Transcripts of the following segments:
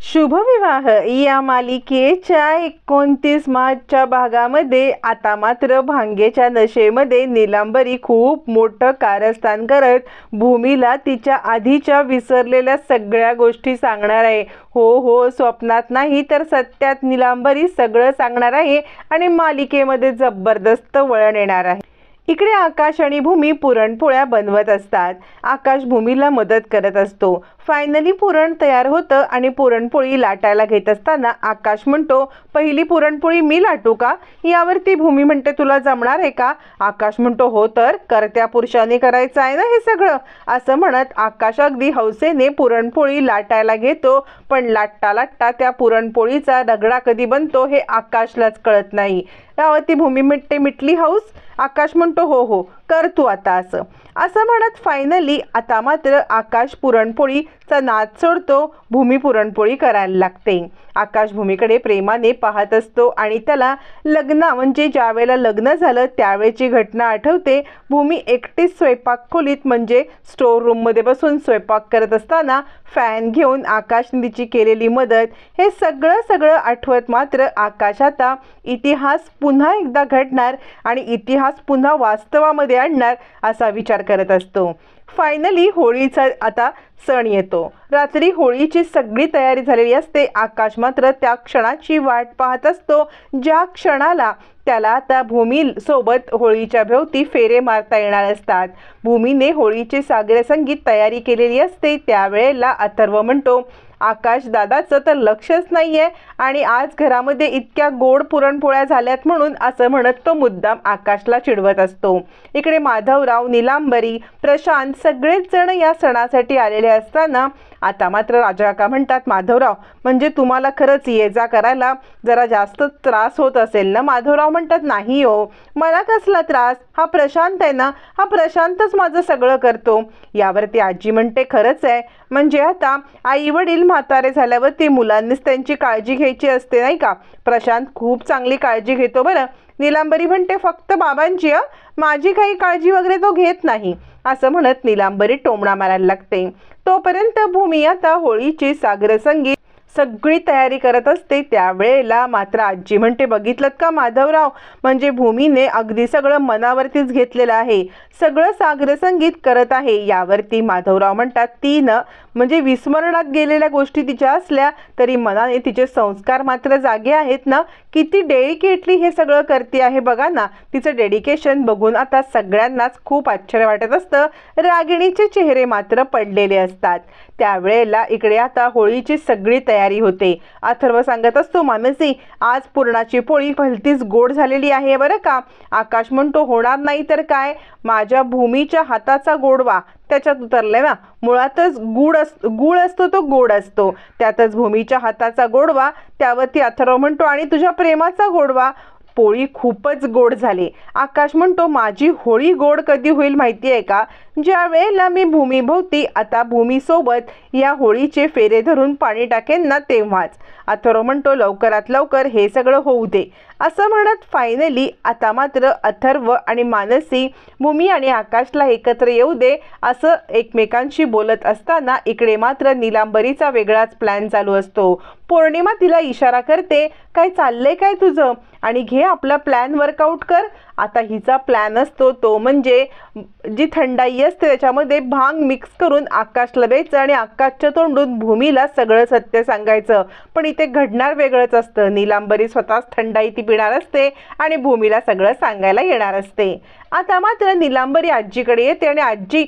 शुभविवाह या मालिकेच्या 29 मार्चच्या भागामध्ये आता मात्र भांगेच्या नशेमध्ये नीलांबरी खूप मोठं कारस्थान करत भूमीला तिच्या आधीच्या विसरलेल्या सगळ्या गोष्टी सांगणार आहे. हो, स्वप्नात नाही तर सत्यात नीलांबरी सगळं सांगणार आहे आणि मालिकेमध्ये जबरदस्त वळण येणार आहे. इकडे आकाश आणि भूमी पुरणपोळ्या बनवत असतात. आकाश भूमीला मदत करत असतो. फायनली पुरण तयार होतं आणि पुरणपोळी लाटायला घेत असताना आकाश म्हणतो, पहिली पुरणपोळी मी लाटू का? यावरती भूमी म्हणते, तुला जमणार आहे का? आकाश म्हणतो, हो तर, करत्या पुरुषाने करायचं आहे ना हे सगळं. असं म्हणत आकाश अगदी हौसेने पुरणपोळी लाटायला घेतो. पण लाटता लाटता त्या पुरणपोळीचा रगडा कधी बनतो हे आकाशलाच कळत नाही. यावरती भूमी म्हणते, मिटली हौस? आकाश म्हणतो, हो कर तू आता असं म्हणत फायनली आता मात्र आकाश पुरणपोळीचा नाद सोडतो. भूमी पुरणपोळी करायला लागते. आकाश भूमीकडे प्रेमाने पाहत असतो आणि त्याला म्हणजे ज्यावेळेला लग्न झालं त्यावेळेची घटना आठवते. भूमी एकटीच स्वयंपाक खोलीत म्हणजे स्टोर रूममध्ये बसून स्वयंपाक करत असताना फॅन घेऊन आकाशने तिची केलेली मदत, हे सगळं आठवत मात्र आकाश आता इतिहास पुन्हा एकदा घडणार आणि इतिहास पुन्हा वास्तवामध्ये आणणार असा विचार करत असतो. फायनली होळीचा आता सण येतो. रात्री होळीची सगळी तयारी झालेली असते. आकाश मात्र त्या क्षणाची वाट पाहत असतो ज्या क्षणाला त्याला आता भूमी सोबत होळीच्या भोवती फेरे मारता येणार असतात. भूमीने होळीची सागर संगीत तयारी केलेली असते. त्यावेळेला अथर्व म्हणतो, आकाश दादाचं तर लक्षच नाहीये आणि आज घरामध्ये इतक्या गोड पुरणपोळ्या झाल्यात म्हणून असं म्हणत तो मुद्दाम आकाशला चिडवत असतो. इकडे माधवराव, नीलांबरी, प्रशांत सगळेच जण या सणासाठी आलेले असताना आता मात्र राजाकाका म्हणतात, माधवराव म्हणजे तुम्हाला खरंच ये जा करायला जरा जास्त त्रास होत असेल ना? माधवराव म्हणतात, नाही हो, मला कसला त्रास, हा प्रशांत आहे ना, हा प्रशांतच माझं सगळं करतो. यावरती आजी म्हणते, खरंच आहे, म्हणजे आता आई वडील म्हातारे झाल्यावरती मुलांनीच त्यांची काळजी घ्यायची असते नाही का? प्रशांत खूप चांगली काळजी घेतो बरं. नीलांबरी म्हणते, फक्त बाबांची, माझी काही काळजी वगैरे तो घेत नाही. असं म्हणत नीलांबरी टोमणा मारायला लागते. तोपर्यंत भूमी आता होळीची सागर संगीत सगळी तयारी करत असते. त्यावेळेला मात्र आजी म्हणते, बघितलं का माधवराव, म्हणजे भूमीने अगदी सगळं मनावरतीच घेतलेलं आहे, सगळं सागर संगीत करत आहे. यावरती माधवराव म्हणतात, ती म्हणजे विस्मरणात गेलेल्या गोष्टी तिच्या असल्या तरी मनाने तिचे संस्कार मात्र जागे आहेत ना. किती डेडिकेटली हे सगळं करते आहे बघा ना. तिचं डेडिकेशन बघून आता सगळ्यांनाच खूप आश्चर्य वाटत असतं. रागिणीचे चेहरे मात्र पडलेले असतात. त्यावेळेला इकडे आता होळीची सगळी तयारी होते. अथर्व सांगत असतो, मानसी आज पुरणाची पोळी भलतीच गोड झालेली आहे बरं का? आकाश म्हणतो, होणार नाही तर काय, माझ्या भूमीच्या हाताचा गोडवा त्याच्यात उतरले ना. मुळातच गुळ असतो तो गोड असतो, त्यातच भूमीच्या हाताचा गोडवा. त्यावरती अथर्व म्हणतो, आणि तुझ्या प्रेमाचा गोडवा. पोळी खूपच गोड झाली. आकाश म्हणतो, माझी होळी गोड कधी होईल माहिती आहे का? ज्या वेळेला मी भूमीभोवती आता भूमीसोबत या होळीचे फेरे धरून पाणी टाकेन ना तेव्हाच. अथर्व म्हणतो, लवकरात लवकर हे सगळं होऊ दे. असं म्हणत फायनली आता मात्र अथर्व आणि मानसी भूमी आणि आकाशला एकत्र येऊ दे असं एकमेकांशी बोलत असताना इकडे मात्र नीलांबरीचा वेगळाच प्लॅन चालू असतो. पौर्णिमा तिला इशारा करते, काय चाललंय काय तुझं, आणि घे आपला प्लॅन वर्कआउट कर. आता हिचा प्लॅन असतो तो म्हणजे जी थंडाई असते त्याच्यामध्ये भांग मिक्स करून आकाशला द्यायचं आणि आकाशच्या तोंडून भूमीला सगळं सत्य सांगायचं. पण इथे घडणार वेगळंच असतं. नीलांबरी स्वतःच थंडाई ती पिणार असते आणि भूमीला सगळं सांगायला येणार असते. आता मात्र नीलांबरी आजीकडे येते आणि आजी,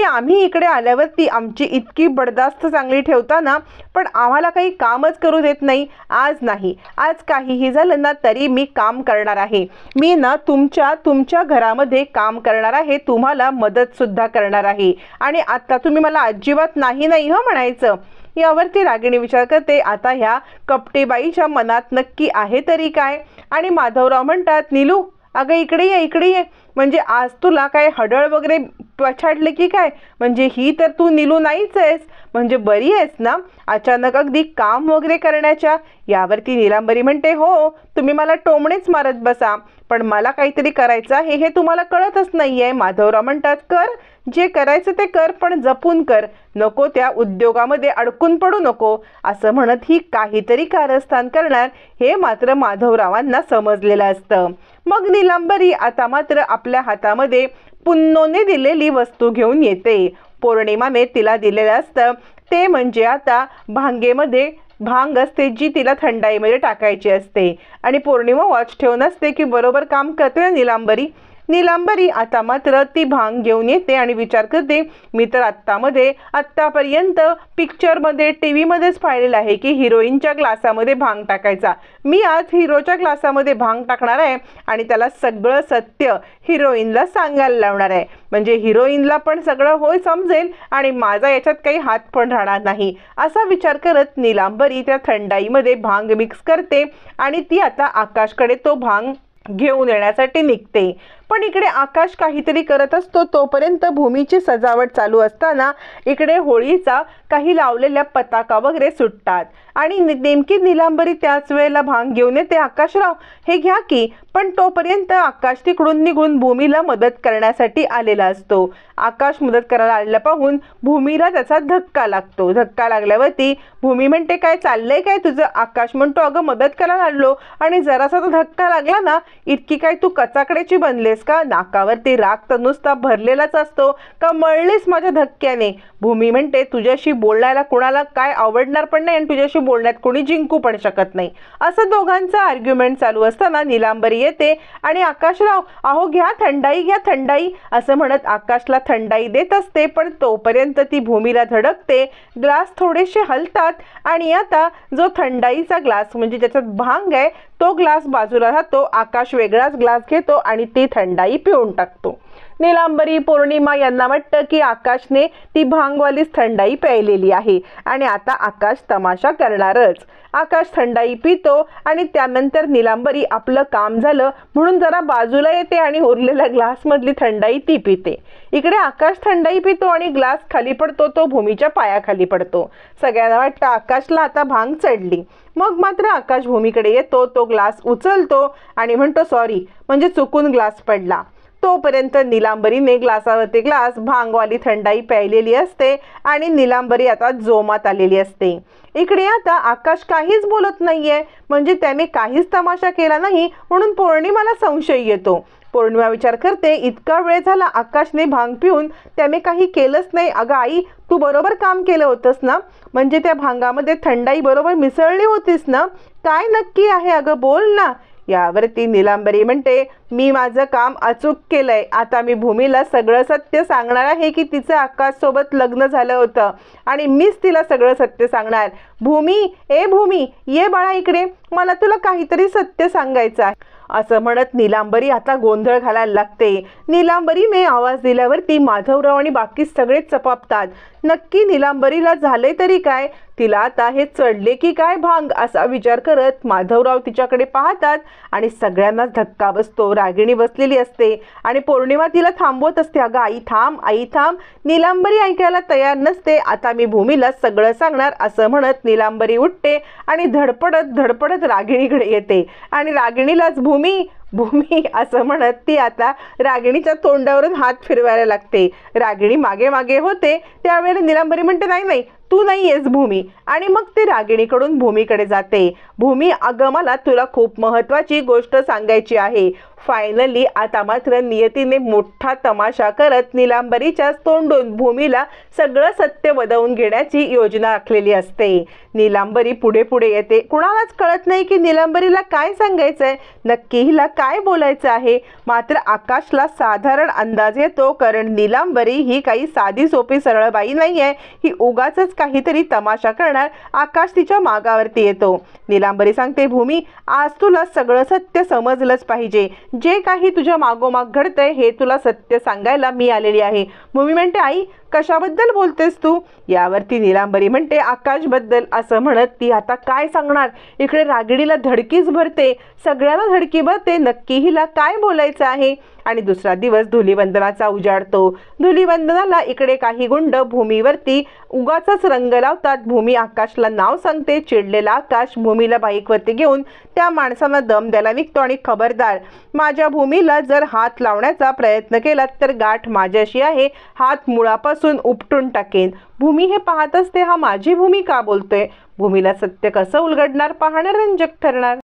आम्ही इकडे आल्यावरती आमची इतकी बडदास्त चांगली ठेवता ना, पण आम्हाला काही कामच करू देत नाही. आज नाही, आज काहीही झालं ना तरी मी काम करणार आहे. मी ना तुमच्या घरामध्ये काम करणार आहे, तुम्हाला मदत सुद्धा करणार आहे, आणि आता तुम्ही मला अजिबात नाही म्हणायचं. यावरती रागिणी विचार करते, आता ह्या कपटेबाईच्या मनात नक्की आहे तरी काय? आणि माधवराव म्हणतात, नीलू अगं इकडे ये, म्हणजे आज तुला काय हडळ वगैरे पछाडले की काय? म्हणजे ही तर तू नीलू नाहीच आहेस, म्हणजे बरी आहेस ना अचानक अगदी काम वगैरे करण्याच्या? यावरती नीलांबरी म्हणते, हो तुम्ही मला टोमणेच मारत बसा, पण मला काहीतरी करायचं आहे हे तुम्हाला कळतच नाहीये. माधवराव म्हणतात, कर जे करायचं ते कर, पण जपून कर, नको त्या उद्योगामध्ये अडकून पडू नको, असं म्हणत ही काहीतरी कारस्थान करणार हे मात्र माधवरावांना समजलेलं असतं. मग नीलांबरी आता मात्र आपल्या हातामध्ये पुन्नोने दिलेली वस्तू घेऊन येते. पौर्णिमाने तिला दिलेलं असतं ते म्हणजे आता भांगेमध्ये भांग असते, जी तिला थंडाईमध्ये टाकायची असते. आणि पौर्णिमा वॉच ठेवून असते की बरोबर काम करते नीलांबरी. नीलांबरी आता मात्र ती भांग घेऊन येते आणि विचार करते, मी तर आत्तापर्यंत पिक्चरमध्ये टीव्हीमध्येच पाहिलेलं आहे की हिरोईनच्या ग्लासामध्ये भांग टाकायचा. मी आज हिरोच्या ग्लासामध्ये भांग टाकणार आहे आणि त्याला सगळं सत्य हिरोईनला सांगायला लावणार आहे. म्हणजे हिरोईनला पण सगळं होय समजेल आणि माझा याच्यात काही हात पण राहणार नाही, असा विचार करत नीलांबरी त्या थंडाईमध्ये भांग मिक्स करते आणि ती आता आकाशकडे तो भांग घेऊन येण्यासाठी निघते. पण इकडे आकाश काहीतरी करत असतो. तोपर्यंत भूमीची सजावट चालू असताना इकडे होळीचा काही लावलेल्या पताका वगैरे सुटतात आणि नेमकी नीलांबरी त्याच वेळेला भांग घेऊन येते. आकाशराव हे घ्या की. पण तोपर्यंत आकाश तिकडून निघून भूमीला मदत करण्यासाठी आलेला असतो. आकाश मदत करायला आलेला पाहून भूमीला त्याचा धक्का लागतो. धक्का लागल्यावरती भूमी म्हणते, काय चाललंय काय तुझं? आकाश म्हणतो, अगं मदत करायला आलो आणि जरासा तो धक्का लागला ना, इतकी काय तू कचाकड्याची बनलेस का? नाकावरती राग तर नुसता भरलेलाच असतो का, मळलीस माझ्या धक्क्याने? भूमी म्हणते, तुझ्याशी बोलायला कुणाला काय आवडणार पण नाही आणि तुझ्याशी बोलण्यात कोणी जिंकू पण शकत नाही. असं दोघांचं आर्ग्युमेंट चालू असताना नीलांबरी येते आणि आकाशराव अहो घ्या थंडाई, घ्या थंडाई, असं म्हणत आकाशला थंडाई देत असते. पण तोपर्यंत ती भूमीला धडकते. ग्लास थोडेसे हलतात आणि आता जो थंडाईचा ग्लास म्हणजे ज्याच्यात भांग आहे तो ग्लास बाजूला राहतो. आकाश वेगळाच ग्लास घेतो आणि ती थंडाई पिऊन टाकतो. नीलांबरी, पौर्णिमा यांना वाटतं की आकाशने ती भांगवालीच थंडाई प्यायलेली आहे आणि आता आकाश तमाशा करणारच. आकाश थंडाई पितो आणि त्यानंतर नीलांबरी आपलं काम झालं म्हणून जरा बाजूला येते आणि उरलेल्या ग्लासमधली थंडाई ती पिते. इकडे आकाश थंडाई पितो आणि ग्लास खाली पडतो, तो भूमीच्या पायाखाली पडतो. सगळ्यांना वाटतं आकाशला आता भांग चढली. मग मात्र आकाश भूमीकडे येतो, तो ग्लास उचलतो आणि म्हणतो सॉरी, म्हणजे चुकून ग्लास पडला. तोपर्यंत नीलांबरीने ग्लासावरती ग्लास भांगवाली थंडाई प्यायलेली असते आणि नीलांबरी आता जोमात आलेली असते. इकडे आता आकाश काहीच बोलत नाहीये, म्हणजे त्याने काहीच तमाशा केला नाही म्हणून पौर्णिमाला संशय येतो. पौर्णिमा विचार करते, इतका वेळ झाला आकाशने भांग पिऊन त्याने काही केलंच नाही. अगं आई, तू बरोबर काम केलं होतंस ना? म्हणजे त्या भांगामध्ये थंडाई बरोबर मिसळली होतीस ना? काय नक्की आहे अगं, बोल ना. यावरती नीलांबरी म्हणते, मी माझं काम अचूक केलंय. आता मी भूमीला सगळं सत्य सांगणार आहे की तिचं आकाशसोबत लग्न झालं होतं आणि मीच तिला सगळं सत्य सांगणार. भूमी, ए भूमी, ये बाळा इकडे, मला तुला काहीतरी सत्य सांगायचं आहे, असं म्हणत नीलांबरी आता गोंधळ घालायला लागते. नीलांबरीने आवाज दिल्यावरती माधवराव आणि बाकी सगळेच चपापतात. नक्की नीलांबरीला झाले तरी काय? तिला आता हे चढले की काय भांग, असा विचार करत माधवराव तिच्याकडे पाहतात आणि सगळ्यांनाच धक्का बसतो. रागिणी बसलेली असते आणि पौर्णिमा तिला थांबवत असते. अगं आई थांब, आई थांब. नीलांबरी ऐकायला तयार नसते. आता मी भूमीला सगळं सांगणार, असं म्हणत नीलांबरी उठते आणि धडपडत रागिणीकडे येते आणि रागिणीलाच भूमी भूमी असं म्हणत ती आता रागिणीच्या तोंडावरून हात फिरवायला लागते. रागिणी मागे मागे होते. त्यावेळेला नीलांबरी म्हणते, नाही नाही, तू नाही आहेस भूमी, आणि मग ती रागिणीकडून भूमीकडे जाते. भूमी, अगं मला तुला खूप महत्त्वाची गोष्ट सांगायची आहे. फायनली आता मात्र नियतीने मोठा तमाशा करत नीलांबरीच्या तोंडून भूमीला सगळं सत्य वदवून घेण्याची योजना आखलेली असते. नीलांबरी पुढे पुढे येते. कुणालाच कळत नाही की नीलांबरीला काय सांगायचंय, नक्की हिला काय बोलायचं आहे. मात्र आकाशला साधारण अंदाज येतो, कारण नीलांबरी ही काही साधी सोपी सरळ बाई नाहीये, ही उगाचच काहीतरी तमाशा करणार. आकाश तिच्या मागावरती येतो. नीलांबरी सांगते, भूमी आज तुला सगळं सत्य समजलंच पाहिजे. जे काही तुझ्या मागोमाग घडतंय हे तुला सत्य सांगायला मी आलेली आहे. भूमी म्हणते, आई कशाबद्दल बोलतेस तू? यावरती नीलांबरी म्हणते आकाशबद्दल. असं म्हणत ती आता काय सांगणार. इकडे रागिणीला धडकीच भरते, सगळ्यांना धडकी भरते, नक्की हिला काय बोलायचं आहे. आणि दुसरा दिवस धुलीवंदनाचा उजाडतो. धुलीवंदनाला इकडे काही गुंड भूमीवरती उगाचच रंग लावतात. भूमी आकाशला नाव सांगते. चिडलेला आकाश भूमीला बाईकवरती घेऊन त्या माणसांना दम द्यायला निघतो आणि खबरदार, माझ्या भूमीला जर हात लावण्याचा प्रयत्न केला तर गाठ माझ्याशी आहे, हात मुळापासून उपटून टाकेन. भूमी हे पाहत असते, हा माझी भूमी का बोलतोय. भूमीला सत्य कसं उलगडणार पाहणं रंजक ठरणार.